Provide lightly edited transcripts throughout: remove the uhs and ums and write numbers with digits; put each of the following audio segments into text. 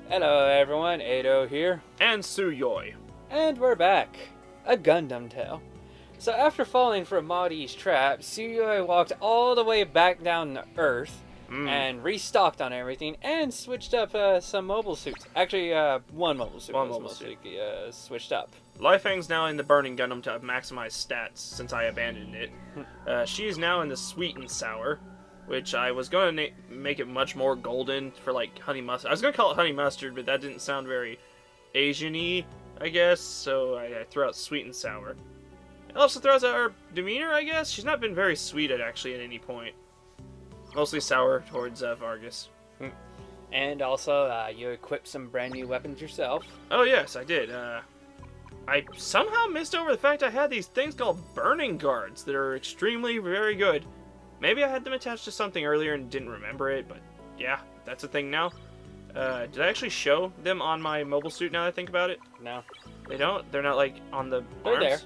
Hello everyone, Atou here. And Tsuyoi. And we're back. A Gundam tale. So after falling for Mahdi's trap, Tsuyoi walked all the way back down to Earth and restocked on everything and switched up some mobile suits. Actually, one mobile suit. Switched up. Lifeang's now in the Burning Gundam to maximize stats since I abandoned it. She is now in the Sweet and Sour, which I was going to make it much more golden for like honey mustard. I was going to call it honey mustard, but that didn't sound very Asian-y, I guess, so I threw out Sweet and Sour. It also throws out her demeanor, I guess. She's not been very sweet at any point. Mostly sour towards Vargas. And also, you equipped some brand new weapons yourself. Oh yes, I did. I somehow missed over the fact I had these things called burning guards that are extremely very good. Maybe I had them attached to something earlier and didn't remember it, but yeah, that's a thing now. Did I actually show them on my mobile suit now that I think about it? No. They don't? They're not like on the They're arms? there.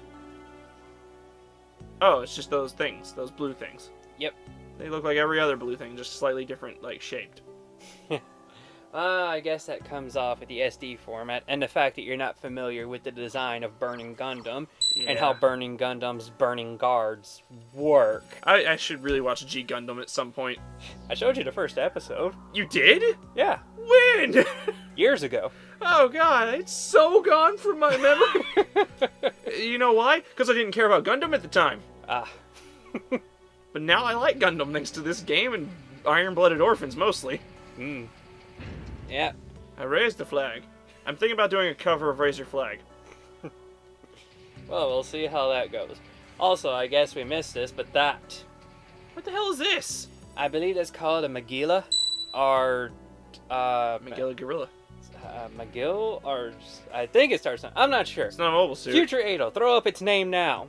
Oh, it's just those things, those blue things. Yep. They look like every other blue thing, just slightly different, like, shaped. I guess that comes off with the SD format and the fact that you're not familiar with the design of Burning Gundam and how Burning Gundam's burning guards work. I should really watch G Gundam at some point. I showed you the first episode. You did? Yeah. When? Years ago. Oh god, it's so gone from my memory. You know why? Because I didn't care about Gundam at the time. But now I like Gundam thanks to this game and Iron-Blooded Orphans mostly. Yeah. I raised the flag. I'm thinking about doing a cover of Raise Your Flag. Well, we'll see how that goes. Also, I guess we missed this, but that... What the hell is this? I believe it's called a Magilla, or... Magilla Gorilla. McGill, or... I think it starts on... I'm not sure. It's not a mobile suit. Future Atou, throw up its name now.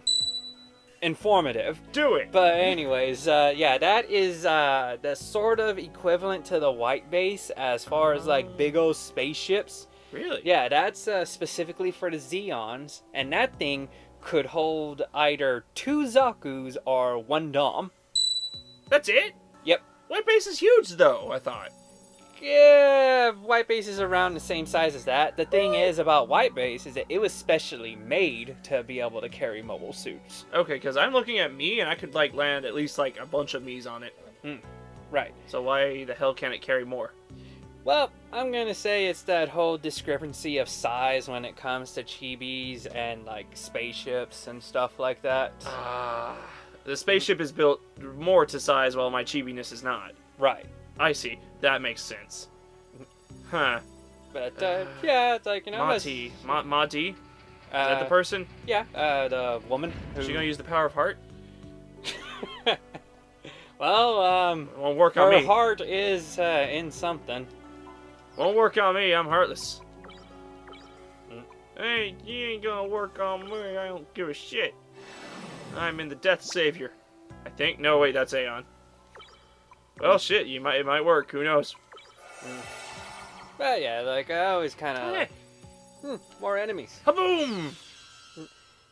Informative. Do it! But anyways, yeah, that is the sort of equivalent to the white base as far as like big old spaceships. Really? Yeah, that's specifically for the Zeons, and that thing could hold either 2 Zakus or 1 Dom. That's it? Yep. White base is huge though, I thought. Yeah, white base is around the same size as that. The thing is about white base is that it was specially made to be able to carry mobile suits. Okay, because I'm looking at me and I could like land at least like a bunch of me's on it. Right. So why the hell can't it carry more? Well, I'm gonna say it's that whole discrepancy of size when it comes to chibis and like spaceships and stuff like that. The spaceship is built more to size while my chibiness is not. Right. I see. That makes sense. Huh. But, yeah, it's like, you know... Mati. Mati? Is that the person? Yeah, the woman. Is she gonna use the power of heart? Well, it won't work on me. Her heart is, in something. Won't work on me, I'm heartless. Hey, you ain't gonna work on me, I don't give a shit. I'm in the Death Savior. I think. No, wait, that's Aeon. Well, shit, it might work. Who knows? But yeah, like I always kind of more enemies. Kaboom!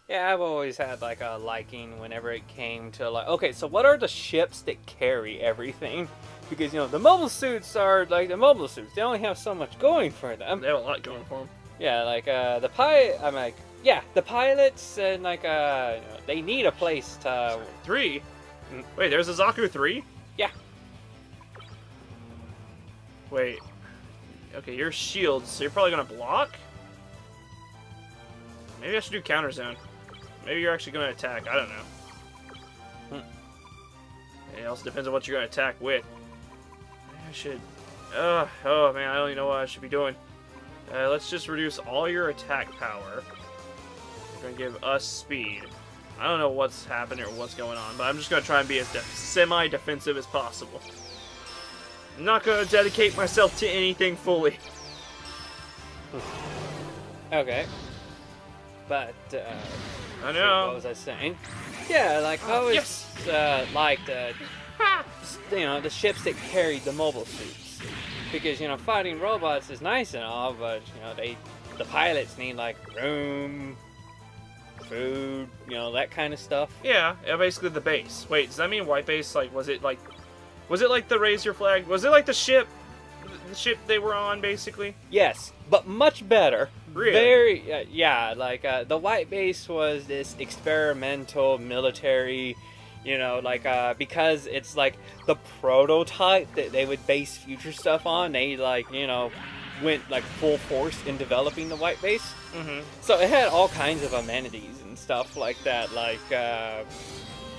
Yeah, I've always had like a liking whenever it came to like, okay, so what are the ships that carry everything? Because you know the mobile suits are like the mobile suits. They only have so much going for them. They have a lot going for them. Yeah, like the pilot. I'm like, yeah, the pilots and like you know, they need a place to. 3? Wait, there's a Zaku 3? Yeah. Wait. Okay, you're shields, so you're probably gonna block? Maybe I should do counter zone. Maybe you're actually gonna attack. I don't know. It also depends on what you're gonna attack with. Maybe I should. Oh man, I don't even know what I should be doing. Let's just reduce all your attack power. We're gonna give us speed. I don't know what's happening or what's going on, but I'm just gonna try and be as semi-defensive as possible. I'm not gonna dedicate myself to anything fully. Okay. But, I know. What was I saying? Yeah, like, I always liked, you know, the ships that carried the mobile suits. Because, you know, fighting robots is nice and all, but, you know, the pilots need, like, room, food, you know, that kind of stuff. Yeah, basically the base. Wait, does that mean white base, like, was Was it like the raise your flag? Was it like the ship they were on, basically? Yes, but much better. Really? Very, yeah, like, the white base was this experimental military, you know, like, because it's, like, the prototype that they would base future stuff on, they, like, you know, went, like, full force in developing the white base. Mm-hmm. So it had all kinds of amenities and stuff like that, like,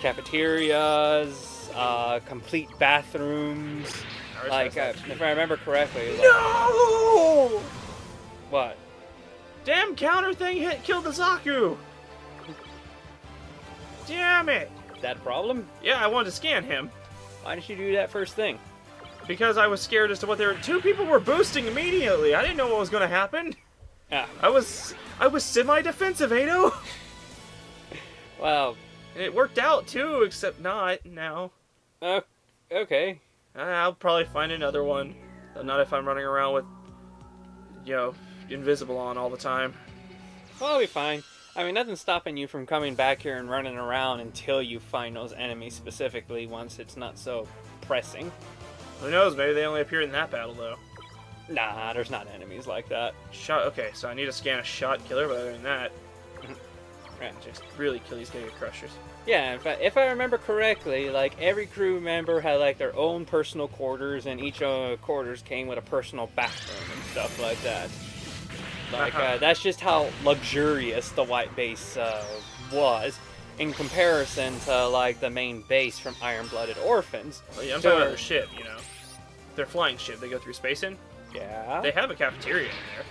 cafeterias, complete bathrooms, like, if I remember correctly. Like, No! what? Damn counter thing killed the Zaku! Damn it! That a problem? Yeah, I wanted to scan him. Why didn't you do that first thing? Because I was scared as to what they were. 2 people were boosting immediately. I didn't know what was going to happen. Ah. I was semi-defensive, Atou. Well, It worked out too, except not now. okay. I'll probably find another one. Not if I'm running around with, you know, invisible on all the time. Well, I'll be fine. I mean, nothing's stopping you from coming back here and running around until you find those enemies specifically once it's not so pressing. Who knows? Maybe they only appeared in that battle though. Nah, there's not enemies like that. Shot. Okay, so I need to scan a shot killer, but other than that, Right. just really kill these Giga Crushers. Yeah, in fact, if I remember correctly, like, every crew member had, like, their own personal quarters, and each quarters came with a personal bathroom and stuff like that. Like, that's just how luxurious the white base was in comparison to, like, the main base from Iron-Blooded Orphans. Well, yeah, I'm talking about their ship, you know. Their flying ship they go through space in. Yeah. They have a cafeteria in there.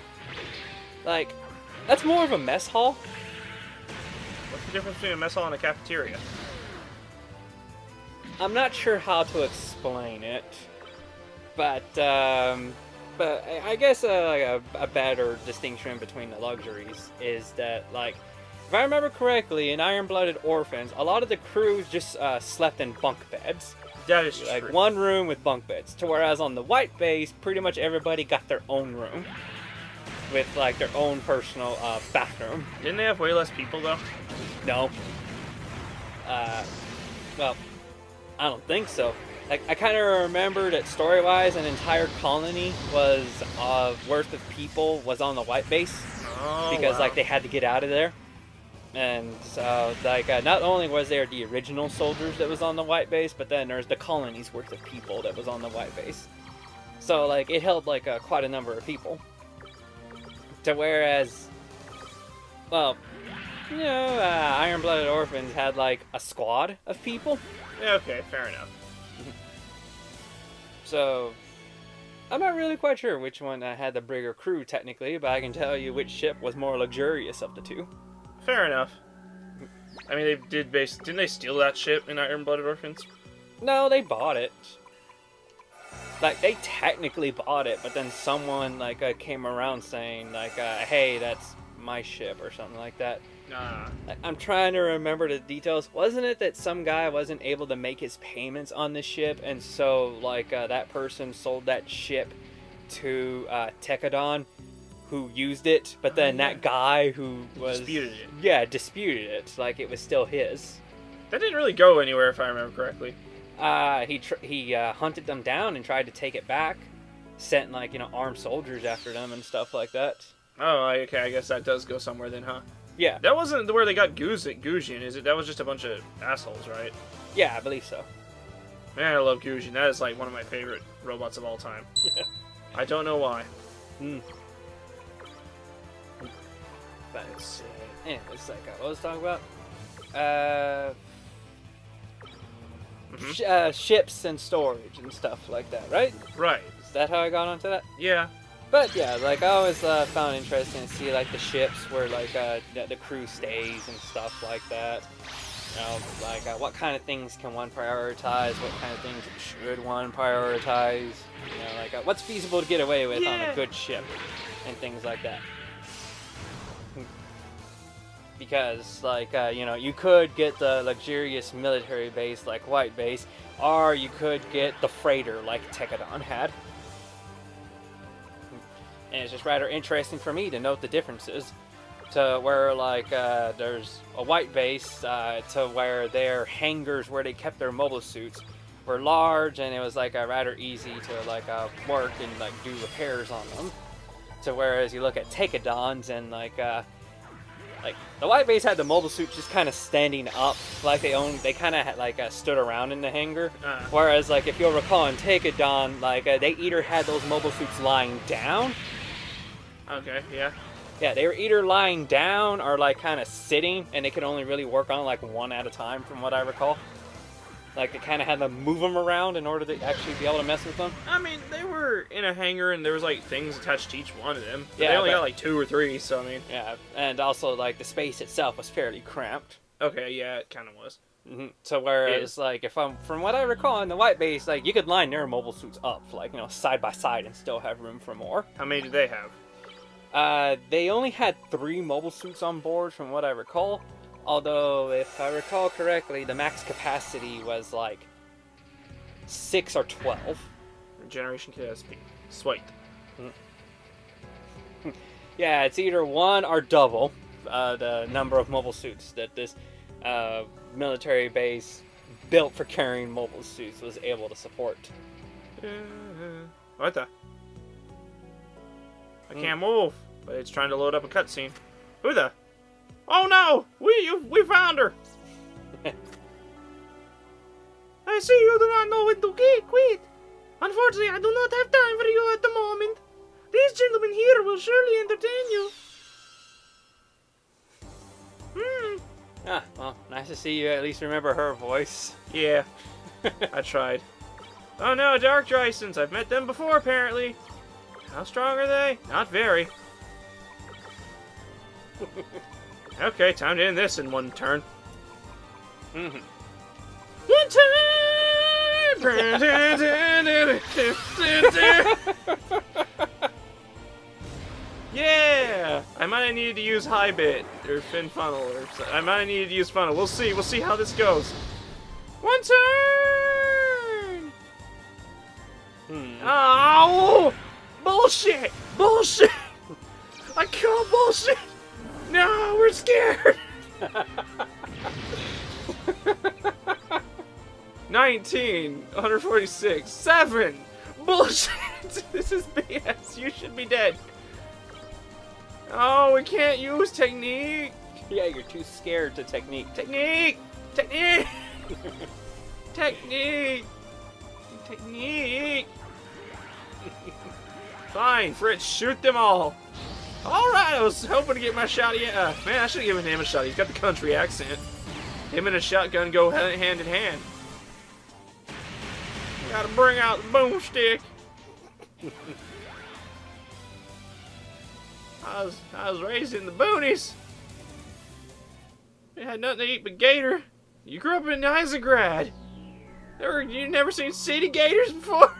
Like, that's more of a mess hall. What's the difference between a mess hall and a cafeteria? I'm not sure how to explain it, but I guess like a better distinction between the luxuries is that, like, if I remember correctly, in Iron-Blooded Orphans, a lot of the crews just slept in bunk beds. That is Like, true. one room with bunk beds. To whereas on the white base, pretty much everybody got their own room with, like, their own personal bathroom. Didn't they have way less people though? No. Well, I don't think so. Like, I kind of remember that story-wise, an entire colony was worth of people was on the white base Oh, because, wow. like, they had to get out of there. And so, like, not only was there the original soldiers that was on the white base, but then there's the colony's worth of people that was on the white base. So, like, it held, like, quite a number of people. To whereas, well, you know, Iron-Blooded Orphans had, like, a squad of people. Yeah, okay, fair enough. So, I'm not really quite sure which one had the bigger crew, technically, but I can tell you which ship was more luxurious of the two. Fair enough. I mean, didn't they steal that ship in Iron-Blooded Orphans? No, they bought it. Like, they technically bought it, but then someone, like, came around saying, like, hey, that's my ship, or something like that. Nah. Like, I'm trying to remember the details. Wasn't it that some guy wasn't able to make his payments on the ship, and so, like, that person sold that ship to Tekadon, who used it, but then that guy who was... Disputed it. Yeah, disputed it, like it was still his. That didn't really go anywhere, if I remember correctly. He hunted them down and tried to take it back. Sent, like, you know, armed soldiers after them and stuff like that. Oh, okay, I guess that does go somewhere then, huh? Yeah. That wasn't where they got Gujin, is it? That was just a bunch of assholes, right? Yeah, I believe so. Man, I love Gujin. That is, like, one of my favorite robots of all time. Yeah. I don't know why. But let's see. Anyways, like, what was I talking about? Ships and storage and stuff like that, right? Right. Is that how I got onto that? Yeah. But yeah, like, I always found it interesting to see, like, the ships where, like, the crew stays and stuff like that. You know, like, what kind of things can one prioritize? What kind of things should one prioritize? You know, like, what's feasible to get away with on a good ship and things like that. Because, like, you know, you could get the luxurious military base like White Base, or you could get the freighter like Tekadon had. And it's just rather interesting for me to note the differences to where, like, there's a White Base to where their hangars where they kept their mobile suits were large, and it was like rather easy to like work and like do repairs on them. So whereas you look at Takedons and like the white base had the mobile suit just kind of standing up, like they kind of like stood around in the hangar. Whereas like if you'll recall in Takedon, like they either had those mobile suits lying down. Okay, yeah. Yeah, they were either lying down or like kind of sitting, and they could only really work on like one at a time, from what I recall. Like, they kind of had to move them around in order to actually be able to mess with them. I mean, they were in a hangar, and there was, like, things attached to each one of them. But yeah, they only got, like, 2 or 3, so, I mean... Yeah, and also, like, the space itself was fairly cramped. Okay, yeah, it kind of was. Mm-hmm. So, whereas, like, from what I recall in the white base, like, you could line their mobile suits up, like, side by side and still have room for more. How many did they have? They only had 3 mobile suits on board, from what I recall. Although, if I recall correctly, the max capacity was, like, 6 or 12. Generation KSP. Sweet. Yeah, it's either 1 or double the number of mobile suits that this military base built for carrying mobile suits was able to support. What the? I can't move, but it's trying to load up a cutscene. Who the? Oh no! We found her! I see you do not know when to quit. Unfortunately, I do not have time for you at the moment. These gentlemen here will surely entertain you. Ah, well, nice to see you at least remember her voice. Yeah, I tried. Oh no, Dark Drysons. I've met them before, apparently. How strong are they? Not very. Okay, time to end this in one turn. One turn! Yeah! I might have needed to use high bit or fin funnel, or I might have needed to use funnel. We'll see. We'll see how this goes. One turn! Oh! Bullshit! Bullshit! I call bullshit! No, we're scared! 19, 146, 7! Bullshit! This is BS. You should be dead. Oh, we can't use technique. Yeah, you're too scared to technique. Technique! Technique! Technique! Technique! Fine, Fritz, shoot them all. Alright, I was hoping to get my shot. Yeah, man, I should have given him a shot. He's got the country accent. Him and a shotgun go hand in hand. Gotta bring out the boomstick. I was raised in the boonies. I had nothing to eat but gator. You grew up in Isagrad. You never seen city gators before?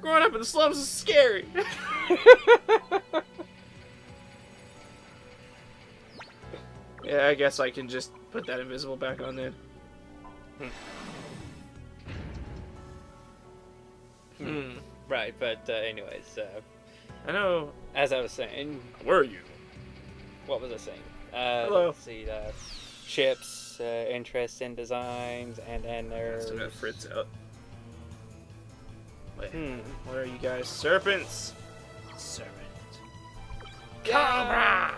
Growing up in the slums is scary. Yeah, I guess I can just put that invisible back on then. Right, but anyways, I know. as I was saying, Where are you? what was I saying? Hello. Let's see, ships, interest in designs, and then there's... Still got Fritz out. Wait, what are you guys? Serpents! Serpent. Cobra!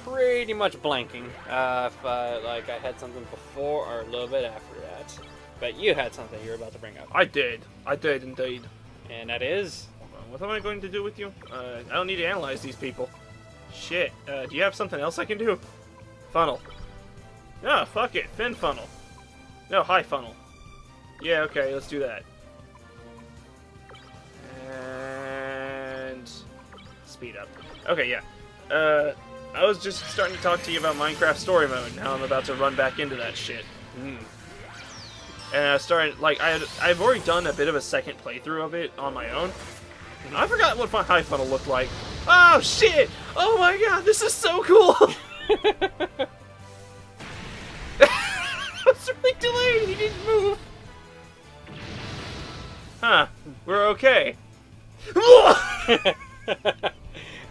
Pretty much blanking. If like I had something before or a little bit after that. But you had something you were about to bring up. I did indeed. And that is? What am I going to do with you? I don't need to analyze these people. Shit, do you have something else I can do? Funnel. No, fuck it, fin funnel. No, high funnel. Yeah, okay, let's do that. And... speed up. Okay, yeah. I was just starting to talk to you about Minecraft Story Mode. Now I'm about to run back into that shit. And I started, like, I've already done a bit of a second playthrough of it on my own. I forgot what my high funnel looked like. Oh, shit! Oh my god, this is so cool! I was really delayed, he didn't move. Huh, we're okay.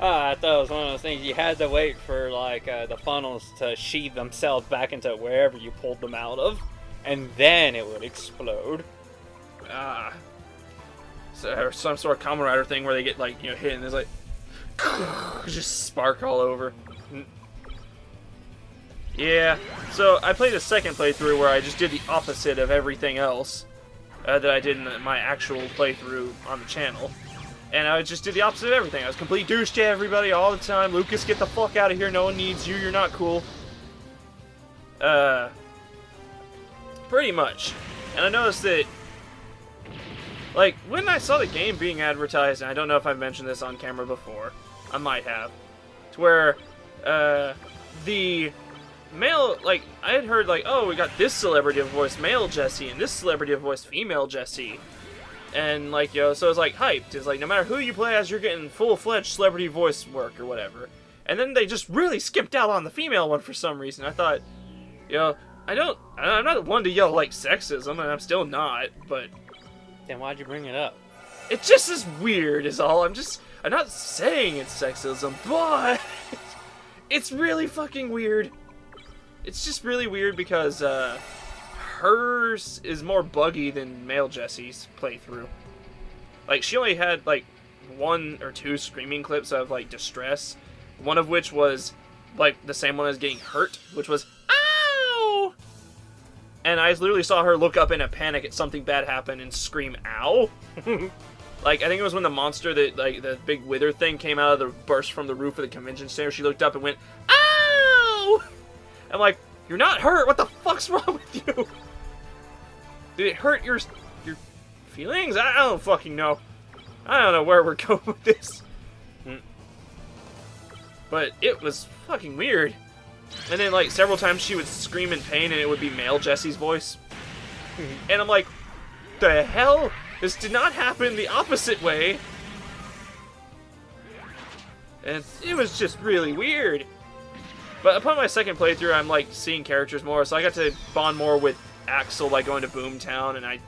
I thought it was one of those things you had to wait for, like, the funnels to sheathe themselves back into wherever you pulled them out of. and then it would explode. Or some sort of Kamen Rider thing where they get, like, you know, hit and there's like just spark all over. Yeah, so I played a second playthrough where I just did the opposite of everything else that I did in my actual playthrough on the channel. And I just did the opposite of everything. I was complete douche to everybody all the time. Lucas, get the fuck out of here. No one needs you. You're not cool. Pretty much. And I noticed that, like, when I saw the game being advertised, and I don't know if I've mentioned this on camera before. I might have. To where, the male, like, I had heard, like, oh, we got this celebrity of voice male Jesse and this celebrity of voice female Jesse. And, like, yo, so it's, like, hyped. It's like, no matter who you play as, you're getting full-fledged celebrity voice work or whatever. And then they just really skipped out on the female one for some reason. I thought, yo, I'm not one to yell, like, sexism, and I'm still not, but... Then why'd you bring it up? It just is weird, is all. I'm not saying it's sexism, but... it's really fucking weird. It's just really weird because, hers is more buggy than male Jesse's playthrough. Like, she only had, like, 1 or 2 screaming clips of, like, distress. One of which was, like, the same one as getting hurt, which was, ow! And I literally saw her look up in a panic at something bad happen and scream, ow? Like, I think it was when the monster, that, like, the big wither thing came out of the burst from the roof of the convention center. She looked up and went, ow! I'm like, you're not hurt. What the fuck's wrong with you? Did it hurt your feelings? I don't fucking know. I don't know where we're going with this. But it was fucking weird. And then, like, several times she would scream in pain and it would be male Jesse's voice. And I'm like, the hell? This did not happen the opposite way. And it was just really weird. But upon my second playthrough, I'm, like, seeing characters more, so I got to bond more with Axel by going to Boomtown, and I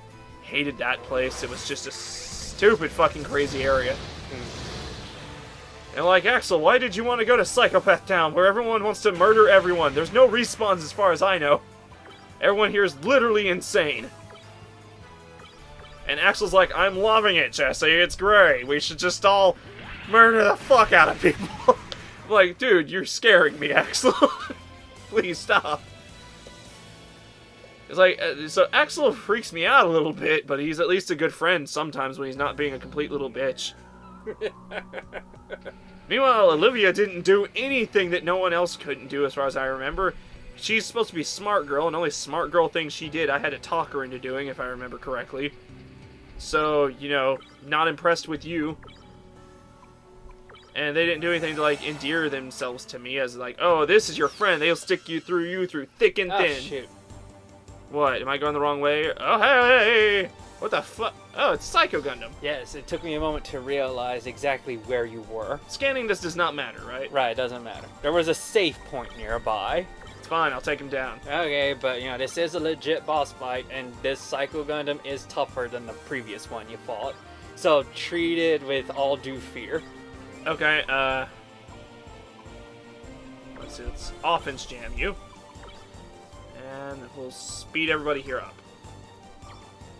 hated that place. It was just a stupid fucking crazy area. And like, Axel, why did you want to go to Psychopath Town, where everyone wants to murder everyone? There's no respawns as far as I know. Everyone here is literally insane. And Axel's like, I'm loving it, Jesse, it's great. We should just all murder the fuck out of people. I'm like, dude, you're scaring me, Axel. Please stop. It's like, so Axel freaks me out a little bit, but he's at least a good friend sometimes when he's not being a complete little bitch. Meanwhile, Olivia didn't do anything that no one else couldn't do, as far as I remember. She's supposed to be smart girl, and only smart girl things she did, I had to talk her into doing, if I remember correctly. So, you know, not impressed with you. And they didn't do anything to, like, endear themselves to me as, like, oh, this is your friend. They'll stick you through thick and thin. Oh, shoot. What? Am I going the wrong way? Oh, hey! What the fuck? Oh, it's Psycho Gundam. Yes, it took me a moment to realize exactly where you were. Scanning this does not matter, right? Right, it doesn't matter. There was a safe point nearby. It's fine, I'll take him down. Okay, but, you know, this is a legit boss fight, and this Psycho Gundam is tougher than the previous one you fought. So treat it with all due fear. Okay, let's see, let's offense jam you. And we'll speed everybody here up.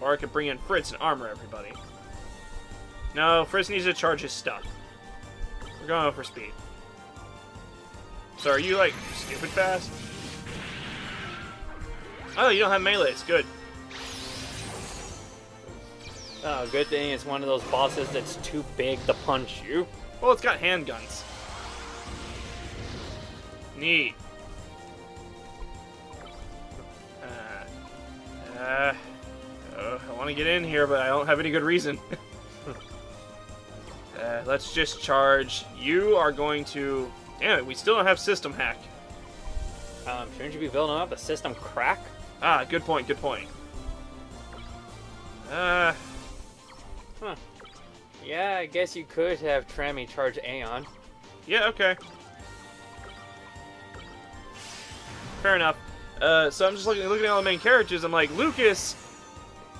Or I could bring in Fritz and armor everybody. No, Fritz needs to charge his stuff. We're going for speed. So are you, like, stupid fast? Oh, you don't have melee, it's good. Oh, good thing it's one of those bosses that's too big to punch you. Well, it's got handguns. Neat. I want to get in here, but I don't have any good reason. Let's just charge. You are going to... Damn it, we still don't have system hack. Shouldn't you be building up a system crack? Ah, good point, good point. Huh. Yeah, I guess you could have Trammy charge Aeon. Yeah, okay. Fair enough. So I'm just looking at all the main characters. I'm like, Lucas,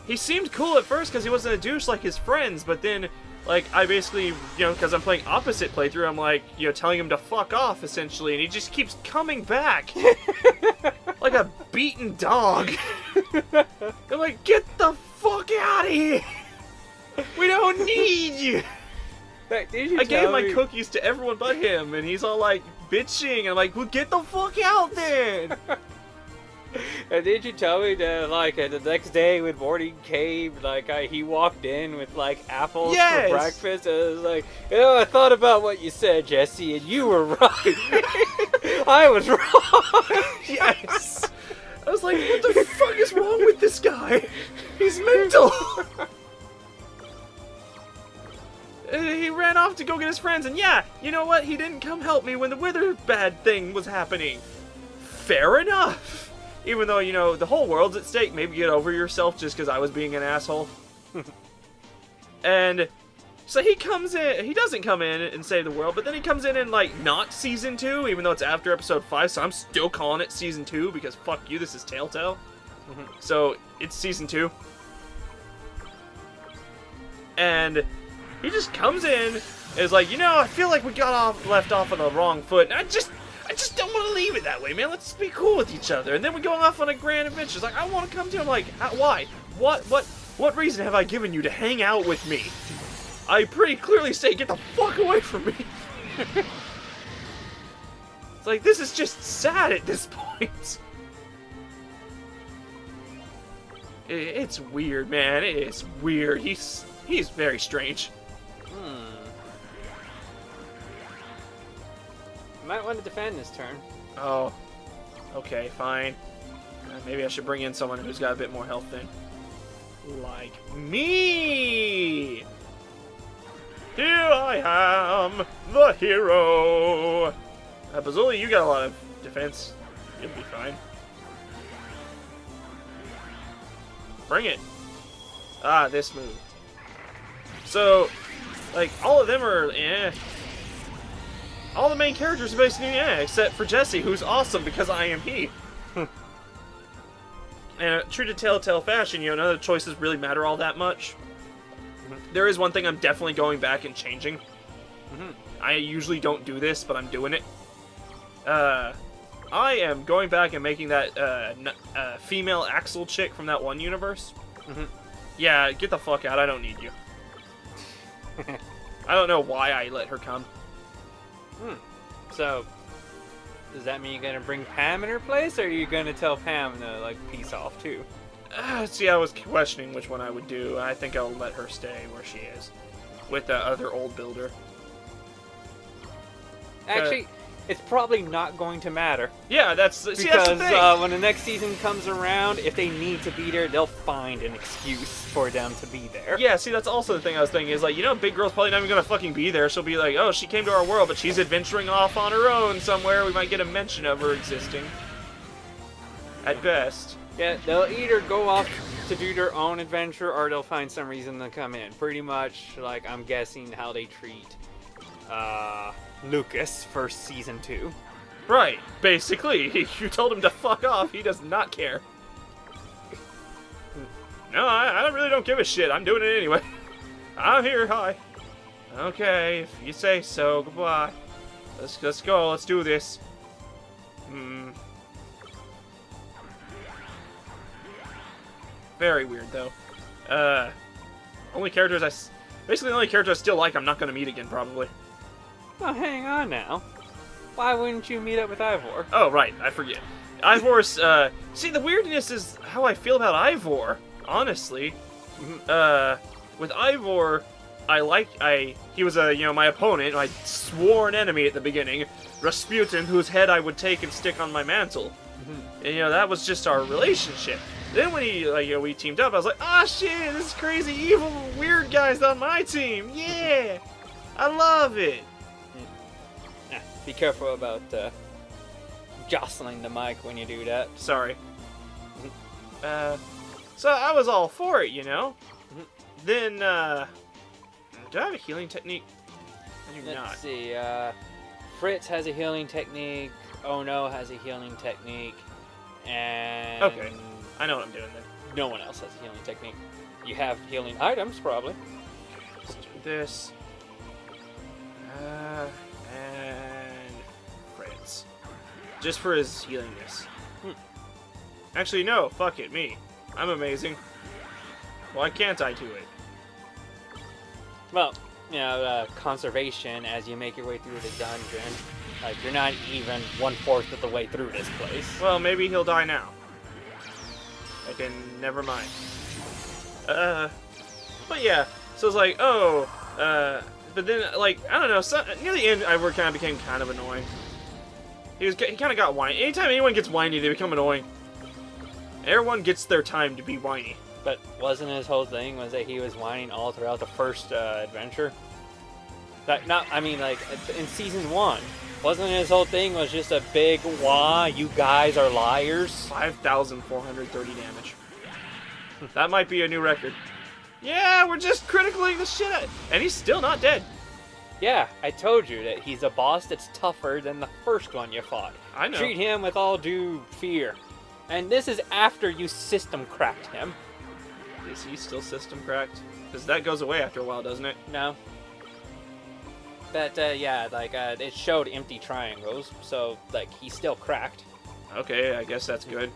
he seemed cool at first because he wasn't a douche like his friends, but then, like, I basically, you know, because I'm playing opposite playthrough, I'm like, you know, telling him to fuck off, essentially, and he just keeps coming back. like a beaten dog. I'm like, get the fuck out of here! We don't need you! Like, I gave my cookies to everyone but him, and he's all like bitching. I'm like, well, get the fuck out then! And did you tell me that, like, the next day when morning came, like, he walked in with, like, apples Yes. for breakfast, and I was like, you know, I thought about what you said, Jesse, and you were right. I was wrong. Yes! I was like, what the fuck is wrong with this guy? He's mental! He ran off to go get his friends, and yeah, you know what? He didn't come help me when the wither bad thing was happening. Fair enough! Even though, you know, the whole world's at stake, maybe get over yourself just because I was being an asshole. And so he comes in, he doesn't come in and save the world, but then he comes in, like, not Season 2, even though it's after Episode 5, so I'm still calling it Season 2, because fuck you, this is Telltale. So, it's Season 2. And he just comes in, and is like, you know, I feel like we left off on the wrong foot, and I just don't want to leave it that way, man. Let's be cool with each other. And then we go off on a grand adventure. It's like, I want to come to him. Like, why? What reason have I given you to hang out with me? I pretty clearly say, get the fuck away from me. It's like, this is just sad at this point. It's weird, man. It's weird. He's very strange. Might want to defend this turn. Oh, okay, fine. Maybe I should bring in someone who's got a bit more health then. Like me! Here I am, the hero! Bazuli, you got a lot of defense. You'll be fine. Bring it. Ah, this move. So, like, all of them are, all the main characters are basically, except for Jesse, who's awesome because I am he. And true to Telltale fashion, you know, none of the choices really matter all that much. There is one thing I'm definitely going back and changing. I usually don't do this, but I'm doing it. I am going back and making that female Axel chick from that one universe. Yeah, get the fuck out. I don't need you. I don't know why I let her come. So, does that mean you're gonna bring Pam in her place, or are you gonna tell Pam to, like, peace off too? See, I was questioning which one I would do. I think I'll let her stay where she is, with the other old builder. Actually, it's probably not going to matter. Yeah, that's the Because thing. when the next season comes around, if they need to be there, they'll find an excuse for them to be there. Yeah, see, that's also the thing I was thinking, is like, you know, Big Girl's probably not even gonna fucking be there. She'll be like, oh, she came to our world, but she's adventuring off on her own somewhere. We might get a mention of her existing. At best. Yeah, they'll either go off to do their own adventure, or they'll find some reason to come in. Pretty much, like, I'm guessing how they treat Lucas for Season 2. Right, basically. You told him to fuck off, he does not care. No, I really don't give a shit. I'm doing it anyway. I'm here, hi. Okay, if you say so, goodbye. Let's go, let's do this. Very weird, though. Basically the only character I still like I'm not gonna meet again, probably. Oh, hang on now. Why wouldn't you meet up with Ivor? Oh, right, I forget. Ivor's, see, the weirdness is how I feel about Ivor, honestly. With Ivor, he was my opponent, my sworn enemy at the beginning, Rasputin, whose head I would take and stick on my mantle. And, that was just our relationship. Then when we teamed up, I was like, ah, shit, this crazy, evil, weird guy's on my team, yeah! I love it! Be careful about jostling the mic when you do that. Sorry. So I was all for it, Then, do I have a healing technique? I do not. Let's see, Fritz has a healing technique, Oh No has a healing technique, and... Okay, I know what I'm doing then. No one else has a healing technique. You have healing items, probably. Let's do this. And Fritz. Just for his healingness. Actually, no. Fuck it. Me. I'm amazing. Why can't I do it? Well, you know, conservation as you make your way through the dungeon. Like, you're not even 1/4 of the way through this place. Well, maybe he'll die now. I can... Never mind. But yeah. So it's like, oh... but then, like, I don't know. Near the end, I kind of became kind of annoying. He kind of got whiny. Anytime anyone gets whiny, they become annoying. Everyone gets their time to be whiny. But wasn't his whole thing was that he was whining all throughout the first adventure? I mean, like, in Season 1. Wasn't his whole thing was just a big, wah, you guys are liars? 5,430 damage. That might be a new record. Yeah, we're just critically the shit out. And he's still not dead. Yeah, I told you that he's a boss that's tougher than the first one you fought. I know. Treat him with all due fear. And this is after you system cracked him. Is he still system cracked? Because that goes away after a while, doesn't it? No. But, yeah, like, it showed empty triangles, so, like, he's still cracked. Okay, I guess that's good.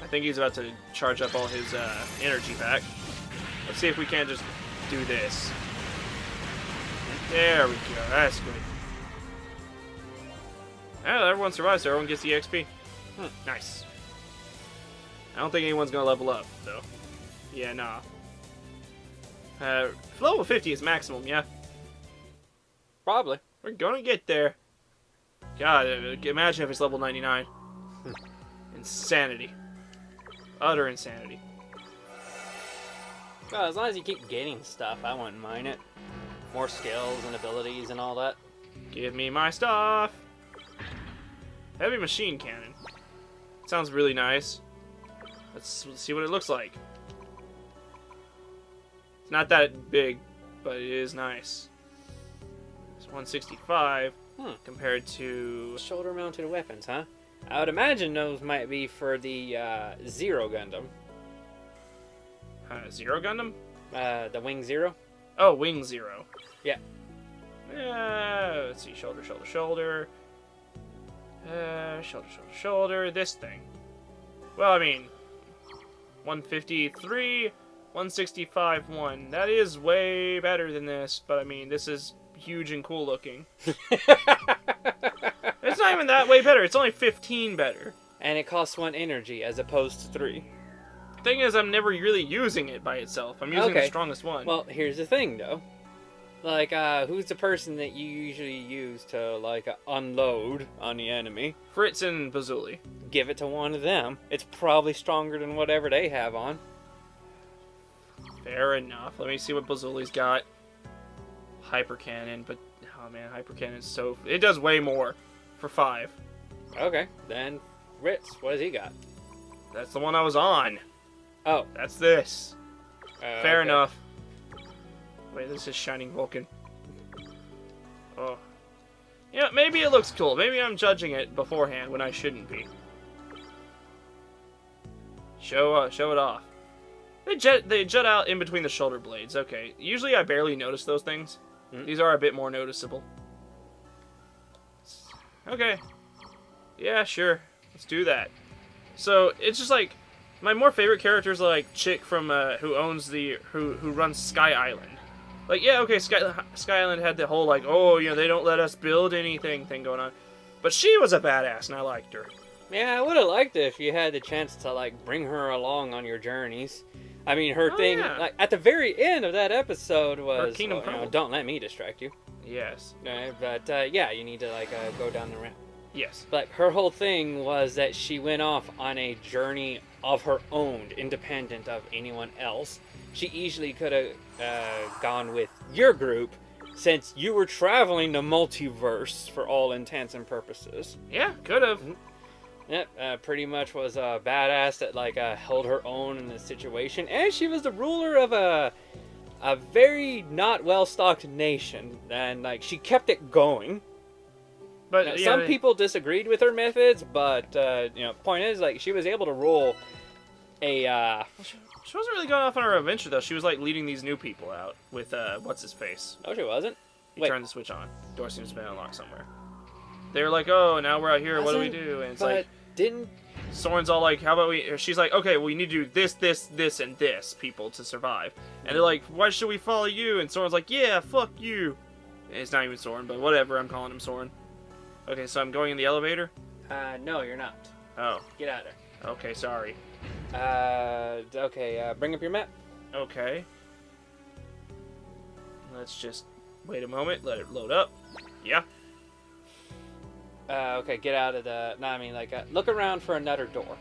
I think he's about to charge up all his energy back. Let's see if we can't just do this. There we go. That's good. Oh, everyone survives, so everyone gets the XP. Nice. I don't think anyone's going to level up, though. Yeah, nah. Level 50 is maximum, yeah? Probably. We're going to get there. God, imagine if it's level 99. Insanity. Utter insanity. Well, as long as you keep getting stuff, I wouldn't mind it. More skills and abilities and all that. Give me my stuff! Heavy machine cannon. Sounds really nice. Let's see what it looks like. It's not that big, but it is nice. It's 165 compared to... Shoulder-mounted weapons, huh? I would imagine those might be for the Zero Gundam. Zero Gundam? The Wing Zero? Oh, Wing Zero. Yeah. Let's see. Shoulder, shoulder, shoulder. Shoulder, shoulder, shoulder. This thing. Well, I mean... 153, 165, 1. That is way better than this, but I mean, this is huge and cool looking. It's not even that way better. It's only 15 better. And it costs 1 energy as opposed to 3. Thing is, I'm never really using it by itself. I'm using the strongest one. Well, here's the thing, though. Like, who's the person that you usually use to, like, unload on the enemy? Fritz and Bazuli. Give it to one of them. It's probably stronger than whatever they have on. Fair enough. Let me see what Bazuli's got. Hyper Cannon, but, oh man, Hyper Cannon is so... It does way more for 5. Okay, then Ritz, what has he got? That's the one I was on. Oh. That's this. Fair okay. enough. Wait, this is Shining Vulcan. Oh. Yeah, maybe it looks cool. Maybe I'm judging it beforehand when I shouldn't be. Show it off. They jut out in between the shoulder blades. Okay. Usually I barely notice those things. These are a bit more noticeable. Okay. Yeah, sure. Let's do that. So, it's just like... My more favorite characters are like Chick from who runs Sky Island. Like, yeah, okay, Sky Island had the whole like, oh, you know, they don't let us build anything thing going on. But she was a badass and I liked her. Yeah, I would have liked it if you had the chance to like bring her along on your journeys. I mean, her thing, yeah. like at the very end of that episode was, Kingdom well, you know, don't let me distract you. Yes. But yeah, you need to like go down the ramp. Yes. But her whole thing was that she went off on a journey of her own, independent of anyone else. She easily could have gone with your group, since you were traveling the multiverse for all intents and purposes. Yeah, could have. Yep, pretty much was a badass that like held her own in the situation, and she was the ruler of a very not well-stocked nation, and like she kept it going. But now, some people disagreed with her methods, but you know, point is, like, she was able to roll a. She wasn't really going off on her adventure though. She was like leading these new people out with what's his face. No, she wasn't. He turned the switch on. Door seems to be unlocked somewhere. they're like, oh, now we're out here. What do we Wasn't- do? And it's but like, didn't Soren's all like, how about we? She's like, okay, we need to do this, this, this, and this, people, to survive. And they're like, why should we follow you? And Soren's like, yeah, fuck you. And it's not even Soren, but whatever. I'm calling him Soren. Okay, so I'm going in the elevator. no, you're not. Oh, Get out of there. okay, sorry. Okay, bring up your map. Okay. Let's just wait a moment. Let it load up. Yeah. Okay, get out of the... No, I mean, like, look around for another door.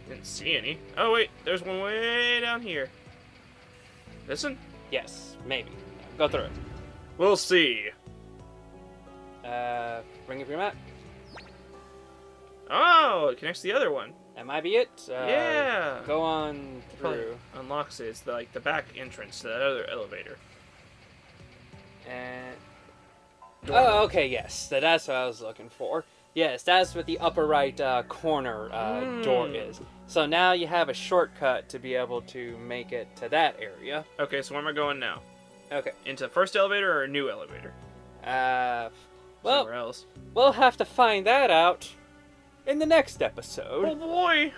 Didn't see any. Oh, wait. There's one way down here. This one? Yes, maybe. Go through it. We'll see. Bring up your map. Oh, it connects to the other one. That might be it. Yeah. Go on Probably through. unlocks it. It's like the back entrance to that other elevator. And... Door. Oh, okay, yes. That's what I was looking for. Yes, that's what the upper right corner door is. So now you have a shortcut to be able to make it to that area. Okay, so where am I going now? Okay. Into first elevator or a new elevator? Well, Somewhere else. we'll have to find that out in the next Oh episode. boy!